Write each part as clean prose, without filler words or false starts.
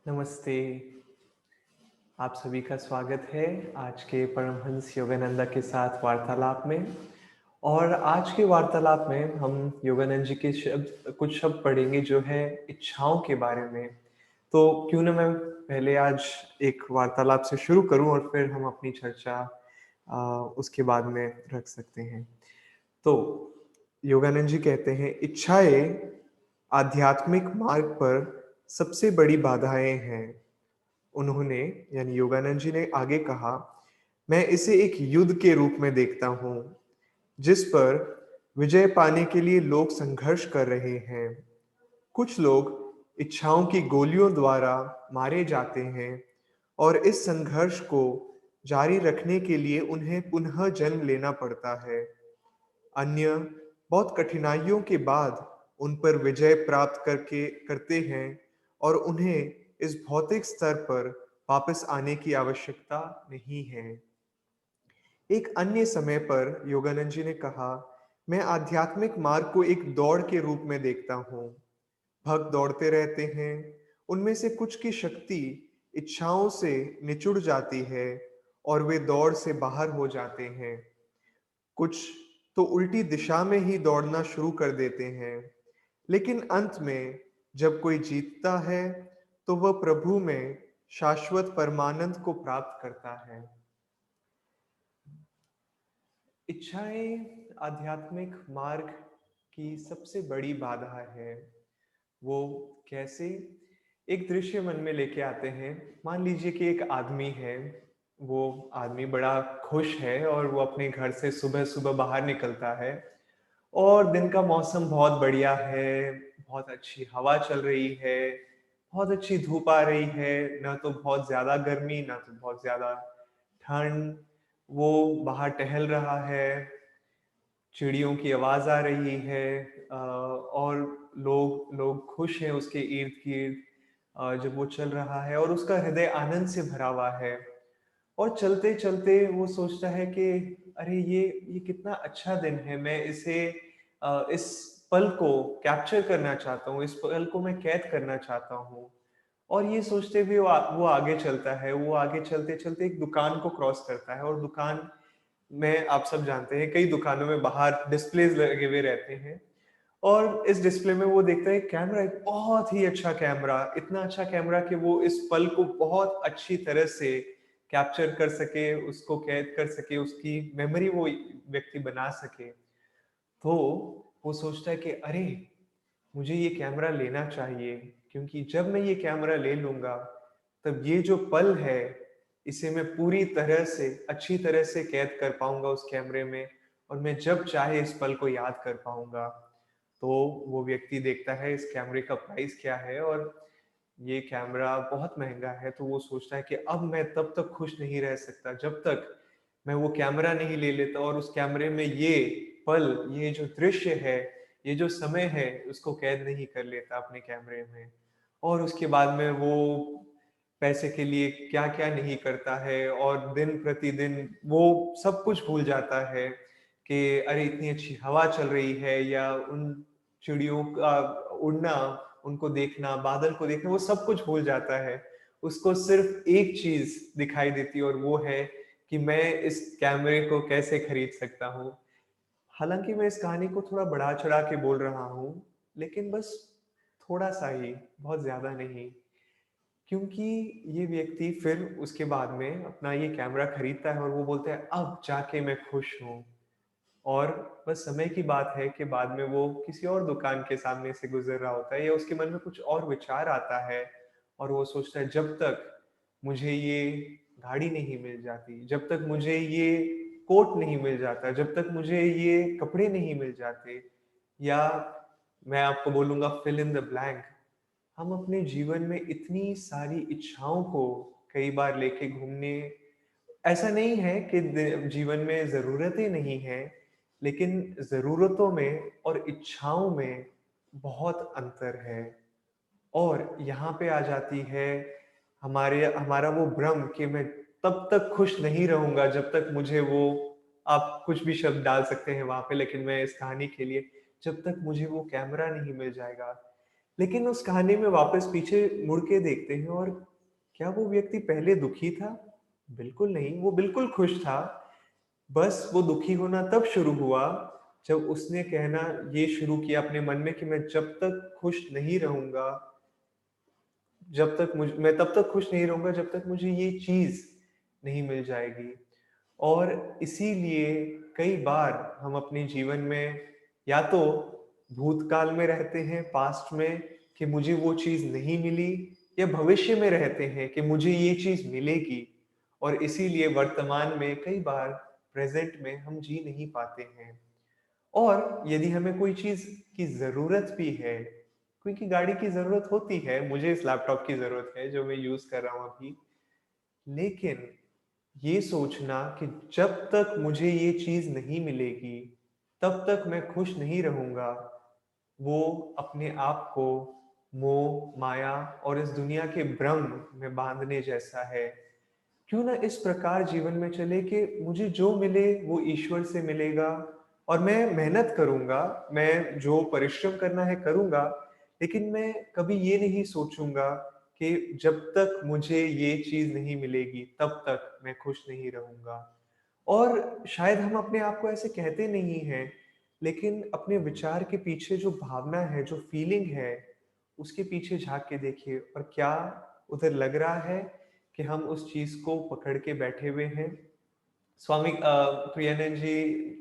नमस्ते, आप सभी का स्वागत है आज के परमहंस योगानंदा के साथ वार्तालाप में। और आज के वार्तालाप में हम योगानंद जी के कुछ शब्द पढ़ेंगे जो है इच्छाओं के बारे में। तो क्यों ना मैं पहले आज एक वार्तालाप से शुरू करूं और फिर हम अपनी चर्चा उसके बाद में रख सकते हैं। तो योगानंद जी कहते हैं, इच्छाएं आध्यात्मिक मार्ग पर सबसे बड़ी बाधाएं हैं। उन्होंने यानी योगानंद जी ने आगे कहा, मैं इसे एक युद्ध के रूप में देखता हूँ, जिस पर विजय पाने के लिए लोग संघर्ष कर रहे हैं। कुछ लोग इच्छाओं की गोलियों द्वारा मारे जाते हैं और इस संघर्ष को जारी रखने के लिए उन्हें पुनः जन्म लेना पड़ता है। अन्य बहुत कठिनाइयों के बाद उन पर विजय प्राप्त करके करते हैं और उन्हें इस भौतिक स्तर पर वापस आने की आवश्यकता नहीं है। एक अन्य समय पर योगानंद जी ने कहा, मैं आध्यात्मिक मार्ग को एक दौड़ के रूप में देखता हूँ। भक्त दौड़ते रहते हैं, उनमें से कुछ की शक्ति इच्छाओं से निचुड़ जाती है और वे दौड़ से बाहर हो जाते हैं। कुछ तो उल्टी दिशा में ही दौड़ना शुरू कर देते हैं, लेकिन अंत में जब कोई जीतता है तो वह प्रभु में शाश्वत परमानंद को प्राप्त करता है। इच्छाएं आध्यात्मिक मार्ग की सबसे बड़ी बाधा है। वो कैसे? एक दृश्य मन में लेके आते हैं। मान लीजिए कि एक आदमी है, वो आदमी बड़ा खुश है और वो अपने घर से सुबह-सुबह बाहर निकलता है और दिन का मौसम बहुत बढ़िया है, बहुत अच्छी हवा चल रही है, बहुत अच्छी धूप आ रही है, ना तो बहुत ज़्यादा गर्मी, ना तो बहुत ज़्यादा ठंड। वो बाहर टहल रहा है, चिड़ियों की आवाज़ आ रही है और लोग लोग खुश हैं उसके इर्द-गिर्द जब वो चल रहा है और उसका हृदय आनंद से भरा हुआ है। और चलते-चलते वो सोचता है कि अरे ये कितना अच्छा दिन है, मैं इस पल को कैप्चर करना चाहता हूँ, इस पल को मैं कैद करना चाहता हूँ। और ये सोचते हुए वो आगे चलता है, वो आगे चलते-चलते एक दुकान को क्रॉस करता है और दुकान में आप सब जानते हैं कई दुकानों में बाहर डिस्प्लेज़ लगे हुए रहते हैं और इस डिस्प्ले में वो देखता है एक कैमरा, एक बहुत ही अच्छा कैमरा, इतना अच्छा कैमरा कि वो इस पल को बहुत अच्छी तरह से कैप्चर कर सके, उसको कैद कर सके, उसकी मेमोरी वो व्यक्ति बना सके। तो वो सोचता है कि अरे! मुझे ये कैमरा लेना चाहिए, क्योंकि जब मैं ये कैमरा ले लूँगा, तब ये जो पल है, इसे मैं पूरी तरह से, अच्छी तरह से कैद कर पाऊँगा उस कैमरे में और मैं जब चाहे इस पल को याद कर पाऊँगा। तो वो व्यक्ति देखता है इस कैमरे का प्राइस क्या है और ये कैमरा बहुत महँगा है, तो वो सोचता है कि अब मैं तब तक खुश नहीं रह सकता, जब तक मैं वो कैमरा नहीं ले लेता और उस कैमरे में ये पल, ये जो दृश्य है, ये जो समय है, उसको कैद नहीं कर लेता अपने कैमरे में। और उसके बाद में वो पैसे के लिए क्या-क्या नहीं करता है और दिन-प्रतिदिन वो सब कुछ भूल जाता है कि अरे! इतनी अच्छी हवा चल रही है या उन चिड़ियों का उड़ना, उनको देखना, बादल को देखना, वो सब कुछ भूल जाता है। उसको सिर्फ़ एक चीज़ दिखाई देती है और वो है कि मैं इस कैमरे को कैसे खरीद सकता हूँ। हालाँकि मैं इस कहानी को थोड़ा बढ़ा-चढ़ा के बोल रहा हूँ, लेकिन बस थोड़ा-सा ही, बहुत ज़्यादा नहीं। क्योंकि ये व्यक्ति फिर उसके बाद में अपना ये कैमरा खरीदता है और वो बोलता है, "अब जाके मैं खुश हूँ।" और बस समय की बात है कि बाद में वो किसी और दुकान के सामने से गुज़र रहा होता है या उसके मन में कुछ और विचार आता है और वो सोचता है, "जब तक मुझे ये गाड़ी नहीं मिल जाती, जब तक मुझे ये कोट नहीं मिल जाता, जब तक मुझे ये कपड़े नहीं मिल जाते" या मैं आपको बोलूँगा फिल इन द ब्लैंक। हम अपने जीवन में इतनी सारी इच्छाओं को कई बार लेके घूमने, ऐसा नहीं है कि जीवन में ज़रूरतें नहीं हैं, लेकिन ज़रूरतों में और इच्छाओं में बहुत अंतर है। और यहाँ पे आ जाती है हमारा वो भ्रम कि मैं तब तक खुश नहीं रहूँगा जब तक मुझे वो, आप कुछ भी शब्द डाल सकते हैं वहाँ पे, लेकिन मैं इस कहानी के लिए, जब तक मुझे वो कैमरा नहीं मिल जाएगा, लेकिन उस कहानी में वापस पीछे मुड़ के देखते हैं और क्या वो व्यक्ति पहले दुखी था? बिल्कुल नहीं, वो बिल्कुल खुश था। बस वो दुखी होना तब शुरू हुआ जब उसने कहना ये शुरू किया अपने मन में कि मैं जब तक खुश नहीं रहूँगा, जब तक मैं तब तक खुश नहीं रहूँगा जब तक मुझे ये चीज़ नहीं मिल जाएगी। और इसीलिए कई बार हम अपने जीवन में या तो भूतकाल में रहते हैं, पास्ट में, कि मुझे वो चीज़ नहीं मिली, या भविष्य में रहते हैं कि मुझे ये चीज़ मिलेगी, और इसीलिए वर्तमान में कई बार प्रेज़ेंट में हम जी नहीं पाते हैं। और यदि हमें कोई चीज़ की ज़रूरत भी है, क्योंकि गाड़ी की ज़रूरत होती है, मुझे इस लैपटॉप की ज़रूरत है जो मैं यूज़ कर रहा हूँ अभी, लेकिन ये सोचना कि जब तक मुझे ये चीज़ नहीं मिलेगी, तब तक मैं खुश नहीं रहूँगा, वो अपने आप को मोह, माया और इस दुनिया के भ्रम में बाँधने जैसा है। क्यों ना इस प्रकार जीवन में चले कि मुझे जो मिले वो ईश्वर से मिलेगा, और मैं मेहनत करूँगा, मैं जो परिश्रम करना है करूँगा, लेकिन मैं कभी ये नहीं सोचूँगा कि जब तक मुझे ये चीज़ नहीं मिलेगी, तब तक मैं खुश नहीं रहूँगा। और शायद हम अपने आप को ऐसे कहते नहीं हैं, लेकिन अपने विचार के पीछे जो भावना है, जो फीलिंग है, उसके पीछे झाँक के देखिए और क्या उधर लग रहा है कि हम उस चीज़ को पकड़ के बैठे हुए हैं। स्वामी प्रियानंद जी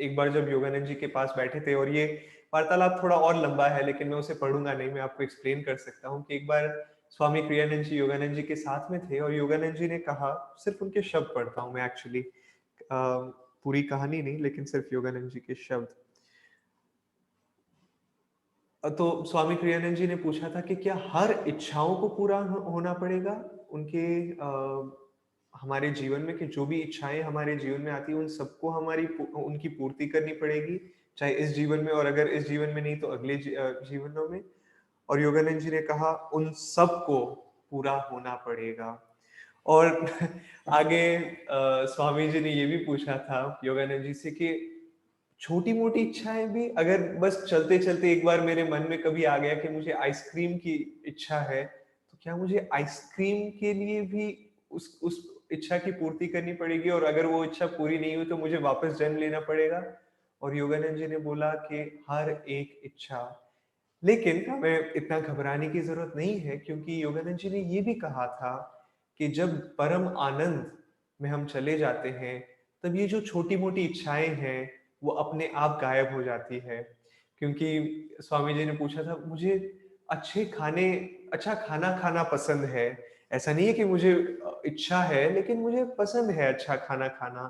एक बार जब योगानंद जी के पास बैठे थे, और ये वार्तालाप थोड़ा और लंबा है लेकिन मैं उसे पढ़ूँगा नहीं, मैं आपको एक्सप्लेन कर सकता हूँ कि एक बार स्वामी प्रियानंद जी योगानंद जी के साथ में थे और योगानंद जी ने कहा, सिर्फ़ उनके शब्द पढ़ता हूँ मैं एक्चुअली, पूरी कहानी नहीं लेकिन सिर्फ़ योगानंद जी के शब्द। तो स्वामी प्रियानंद जी ने पूछा था कि क्या हर इच्छाओं को पूरा होना पड़ेगा उनके हमारे जीवन में, कि जो भी इच्छाएं हमारे जीवन में आती हैं उन सबको उनकी पूर्ति करनी पड़ेगी, चाहे इस जीवन में, और अगर इस जीवन में नहीं तो अगले जीवनों में। और योगानंद जी ने कहा उन सबको पूरा होना पड़ेगा। और आगे स्वामी जी ने ये भी पूछा था योगानंद जी से कि छोटी-मोटी इच्छाएँ भी, अगर बस चलते-चलते एक बार मेरे मन में कभी आ गया कि मुझे आइसक्रीम की इच्छा है, तो क्या मुझे आइसक्रीम के लिए भी उस इच्छा की पूर्ति करनी पड़ेगी, और अगर वो इच्छा पूरी नहीं हुई तो मुझे वापस जन्म लेना पड़ेगा? और योगानंद जी ने बोला कि हर एक इच्छा, लेकिन हमें इतना घबराने की ज़रूरत नहीं है, क्योंकि योगानंद जी ने ये भी कहा था कि जब परम आनंद में हम चले जाते हैं, तब ये जो छोटी-मोटी इच्छाएँ हैं, वो अपने आप गायब हो जाती है। क्योंकि स्वामी जी ने पूछा था, मुझे अच्छे खाने अच्छा खाना खाना पसंद है। ऐसा नहीं है कि मुझे इच्छा है, लेकिन मुझे पसंद है अच्छा खाना खाना।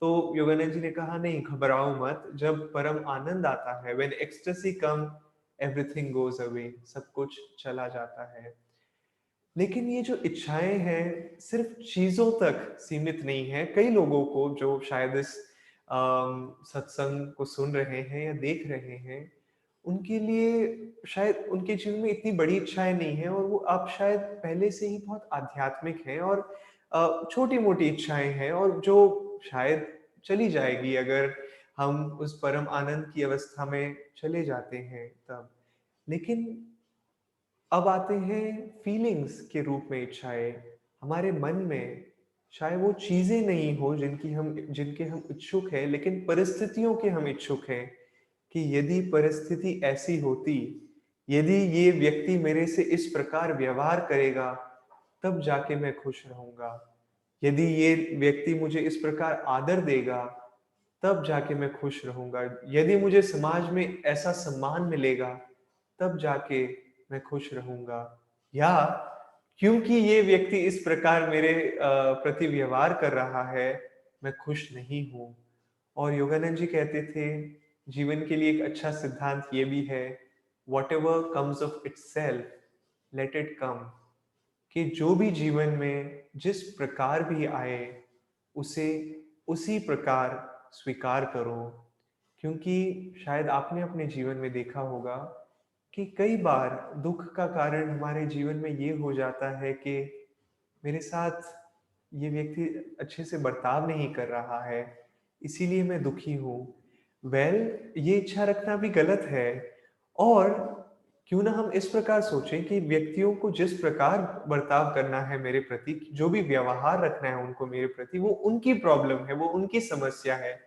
तो योगानंद जी ने कहा, नहीं घबराओ मत, जब परम आनंद आता है, when ecstasy come everything goes away, सब कुछ चला जाता है। लेकिन ये जो इच्छाएँ हैं, सिर्फ़ चीज़ों तक सीमित नहीं है। कई लोगों को जो शायद इस सत्संग को सुन रहे हैं या देख रहे हैं, उनके लिए शायद उनके जीवन में इतनी बड़ी इच्छाएँ नहीं हैं, और वो आप शायद पहले से ही बहुत आध्यात्मिक हैं, और छोटी-मोटी इच्छाएँ हैं, और जो शायद चली जाएगी अगर हम उस परम आनंद की अवस्था में चले जाते हैं तब। लेकिन अब आते हैं फीलिंग्स के रूप में इच्छाएँ। हमारे मन में शायद वो चीज़ें नहीं हो जिनके हम इच्छुक हैं, लेकिन परिस्थितियों के हम इच्छुक हैं, कि यदि परिस्थिति ऐसी होती, यदि ये व्यक्ति मेरे से इस प्रकार व्यवहार करेगा, तब जाके मैं खुश रहूँगा। यदि ये व्यक्ति मुझे इस प्रकार आदर देगा, तब जाके मैं खुश रहूँगा। यदि मुझे समाज में ऐसा सम्मान मिलेगा, तब जाके मैं खुश रहूँगा। या क्योंकि ये व्यक्ति इस प्रकार मेरे प्रति व्यवहार कर रहा है, मैं खुश नहीं हूँ। और योगानंद जी कहते थे, जीवन के लिए एक अच्छा सिद्धांत ये भी है, whatever comes of itself, let it come. कि जो भी जीवन में जिस प्रकार भी आए, उसे उसी प्रकार स्वीकार करो। क्योंकि शायद आपने अपने जीवन में देखा होगा कि कई बार दुख का कारण हमारे जीवन में ये हो जाता है कि मेरे साथ ये व्यक्ति अच्छे से बर्ताव नहीं कर रहा है, इसीलिए मैं दुखी हूँ। वेल ये इच्छा रखना भी गलत है, और क्यों ना हम इस प्रकार सोचें कि व्यक्तियों को जिस प्रकार बर्ताव करना है मेरे प्रति, जो भी व्यवहार रखना है उनको मेरे प्रति, वो उनकी प्रॉब्लम है, वो उनकी समस्या है।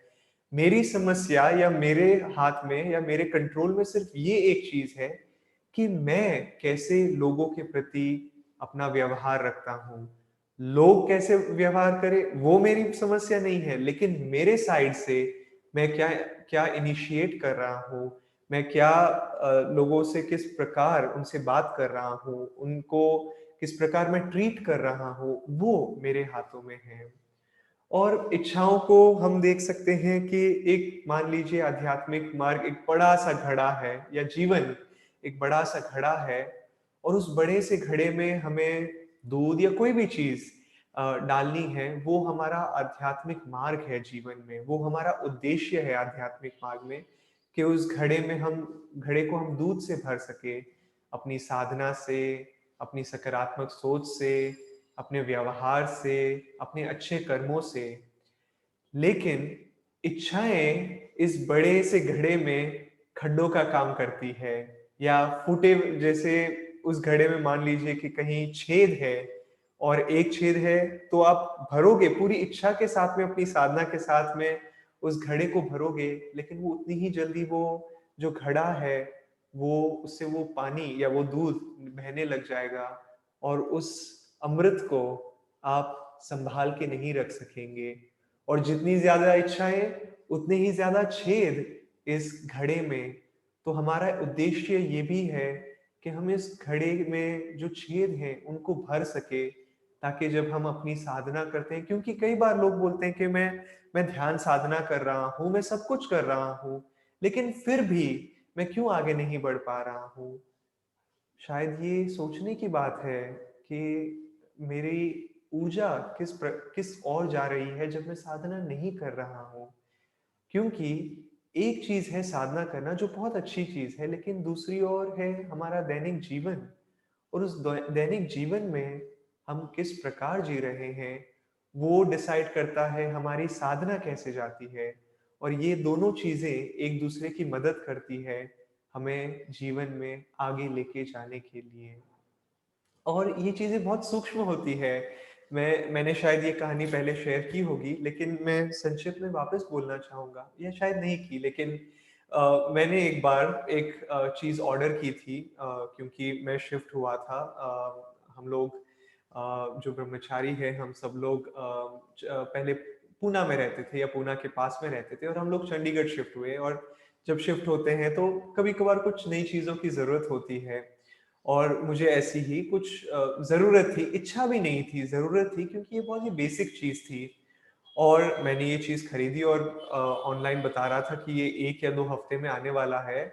मेरी समस्या या मेरे हाथ में या मेरे कंट्रोल में सिर्फ ये एक चीज है कि मैं कैसे लोगों के प्रति अपना व्यवहार रखता हूँ। लोग कैसे व्यवहार करें वो मेरी समस्या नहीं है, लेकिन मेरे साइड से मैं क्या क्या इनिशिएट कर रहा हूँ, मैं क्या लोगों से किस प्रकार उनसे बात कर रहा हूँ, उनको किस प्रकार मैं ट्रीट कर रहा हूँ, वो मेरे हाथों में है। और इच्छाओं को हम देख सकते हैं कि एक मान लीजिए आध्यात्मिक मार्ग एक बड़ा-सा घड़ा है या जीवन एक बड़ा-सा घड़ा है और उस बड़े से घड़े में हमें दूध या कोई भी चीज़ डालनी है, वो हमारा आध्यात्मिक मार्ग है जीवन में, वो हमारा उद्देश्य है आध्यात्मिक मार्ग में कि उस घड़े को हम दूध से भर सकें, अपनी साधना से, अपनी सकारात्मक सोच से, अपने व्यवहार से, अपने अच्छे कर्मों से। लेकिन इच्छाएँ इस बड़े से घड़े में खड्डों का काम करती है या फूटे जैसे उस घड़े में मान लीजिए कि कहीं छेद है और एक छेद है तो आप भरोगे पूरी इच्छा के साथ में अपनी साधना के साथ में उस घड़े को भरोगे, लेकिन वो उतनी ही जल्दी वो जो घड़ा है वो उससे वो पानी या वो दूध बहने लग जाएगा और उस अमृत को आप संभाल के नहीं रख सकेंगे। और जितनी ज्यादा इच्छाएं उतने ही ज्यादा छेद इस घड़े में। तो हमारा उद्देश्य ये भी है कि हम इस घड़े में जो छेद हैं उनको भर सके, ताकि जब हम अपनी साधना करते हैं, क्योंकि कई बार लोग बोलते हैं कि मैं ध्यान साधना कर रहा हूँ, मैं सब कुछ कर रहा हूँ, लेकिन फिर भी मैं क्यों आगे नहीं बढ़ पा रहा हूँ। शायद ये सोचने की बात है कि मेरी ऊर्जा किस ओर जा रही है जब मैं साधना नहीं कर रहा हूँ। क्योंकि एक चीज है साधना करना जो बहुत अच्छी चीज है, लेकिन दूसरी ओर है हमारा दैनिक जीवन। और उस दैनिक जीवन में हम किस प्रकार जी रहे हैं वो डिसाइड करता है हमारी साधना कैसे जाती है। और ये दोनों चीजें एक दूसरे की मदद करती है हमें जीवन में आगे लेके जाने के लिए। और ये चीज़ें बहुत सूक्ष्म होती है। मैंने शायद ये कहानी पहले शेयर की होगी, लेकिन मैं संक्षिप्त में वापस बोलना चाहूँगा, या शायद नहीं की, लेकिन मैंने एक बार एक चीज़ ऑर्डर की थी, क्योंकि मैं शिफ्ट हुआ था। हम लोग जो ब्रह्मचारी हैं, हम सब लोग पहले पूना में रहते थे या पूना के पास में रहते थे और हम लोग चंडीगढ़ शिफ्ट हुए। और जब शिफ्ट होते हैं तो कभी-कभार कुछ नई चीज़ों की ज़रूरत होती है। और मुझे ऐसी ही कुछ ज़रूरत थी, इच्छा भी नहीं थी, ज़रूरत थी, क्योंकि ये बहुत ही बेसिक चीज़ थी। और मैंने ये चीज़ खरीदी और ऑनलाइन बता रहा था कि ये 1 या 2 हफ्ते में आने वाला है।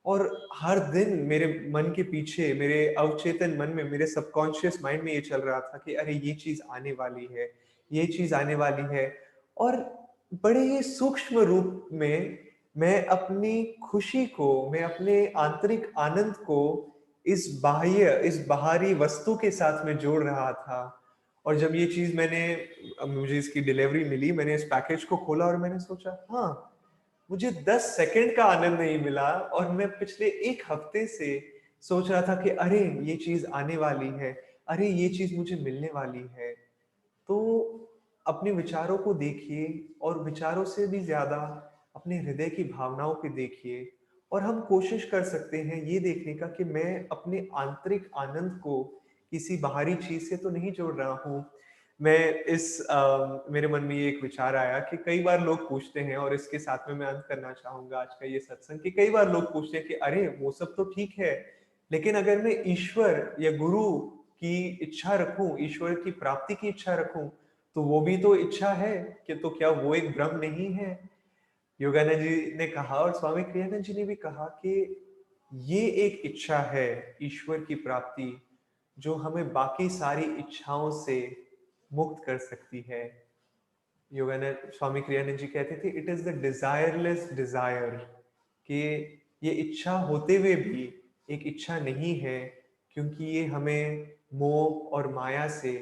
और हर दिन मेरे मन के पीछे, मेरे अवचेतन मन में, मेरे सबकॉन्शियस माइंड में ये चल रहा था कि अरे ये चीज़ आने वाली है, ये चीज़ आने वाली है। और बड़े ही सूक्ष्म रूप में मैं अपनी खुशी को, मैं अपने आंतरिक आनंद को इस बाहरी वस्तु के साथ में जोड़ रहा था। और जब ये चीज़ मुझे इसकी डिलीवरी मिली, मैंने इस पैकेज को खोला और मैंने सोचा, हाँ, मुझे 10 सेकंड का आनंद नहीं मिला और मैं पिछले 1 हफ्ते से सोच रहा था कि अरे! ये चीज़ आने वाली है, अरे! ये चीज़ मुझे मिलने वाली है। तो अपने विचारों को देखिए और विचारों से भी ज़्यादा अपने हृदय की भावनाओं को देखिए। और हम कोशिश कर सकते हैं ये देखने का कि मैं अपने आंतरिक आनंद को किसी बाहरी चीज़ से तो नहीं जोड़ रहा हूँ। मेरे मन में ये एक विचार आया कि कई बार लोग पूछते हैं, और इसके साथ में मैं अंत करना चाहूँगा आज का ये सत्संग, कि कई बार लोग पूछते हैं कि अरे! वो सब तो ठीक है, लेकिन अगर मैं ईश्वर या गुरु की इच्छा रखूँ, ईश्वर की प्राप्ति की इच्छा रखूँ, तो वो भी तो इच्छा है, कि तो क्या वो एक ब्रह्म नहीं है? योगानंद जी ने कहा और स्वामी क्रियानंद जी ने भी कहा कि ये एक इच्छा है ईश्वर की प्राप्ति, जो हमें बाकी सारी इच्छाओं से मुक्त कर सकती है। योगानंद स्वामी क्रियानंद जी कहते थे, it is the desireless desire, कि ये इच्छा होते हुए भी एक इच्छा नहीं है, क्योंकि ये हमें मोह और माया से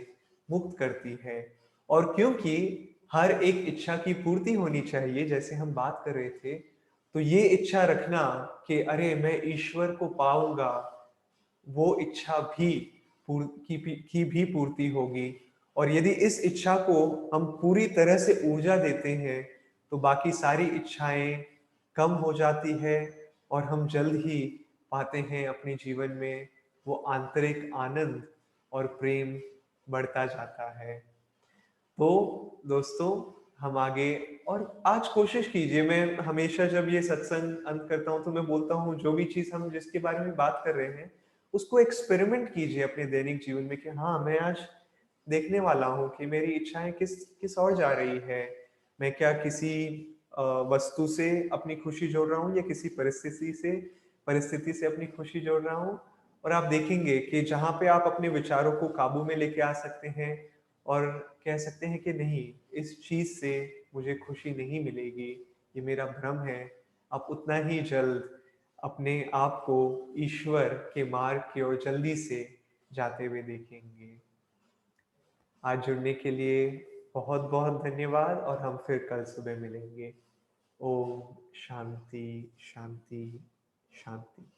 मुक्त करती है। और क्योंकि हर एक इच्छा की पूर्ति होनी चाहिए, जैसे हम बात कर रहे थे, तो ये इच्छा रखना कि अरे मैं ईश्वर को पाऊंगा, वो इच्छा भी की भी पूर्ति होगी। और यदि इस इच्छा को हम पूरी तरह से ऊर्जा देते हैं, तो बाकी सारी इच्छाएं कम हो जाती है और हम जल्द ही पाते हैं अपने जीवन में वो आंतरिक आनंद और प्रेम बढ़ता जाता है। तो दोस्तों, हम आगे और आज कोशिश कीजिए, मैं हमेशा जब ये सत्संग अंत करता हूँ तो मैं बोलता हूँ जो भी चीज हम जिसके बारे में बात कर रहे हैं उसको एक्सपेरिमेंट कीजिए अपने दैनिक जीवन में कि हाँ, मैं आज देखने वाला हूँ कि मेरी इच्छाएं किस किस ओर जा रही है। मैं क्या किसी वस्तु से अपनी खुशी जोड़ रहा हूँ या किसी परिस्थिति से अपनी खुशी जोड़ रहा हूँ। और आप देखेंगे कि जहाँ पे आप अपने विचारों को काबू में लेके आ सकते हैं और कह सकते हैं कि नहीं, इस चीज से मुझे खुशी नहीं मिलेगी, ये मेरा भ्रम है, आप उतना ही जल्द अपने आप को ईश्वर के मार्ग की ओर जल्दी से जाते हुए देखेंगे। आज जुड़ने के लिए बहुत बहुत धन्यवाद और हम फिर कल सुबह मिलेंगे। ओम शांति शांति शांति।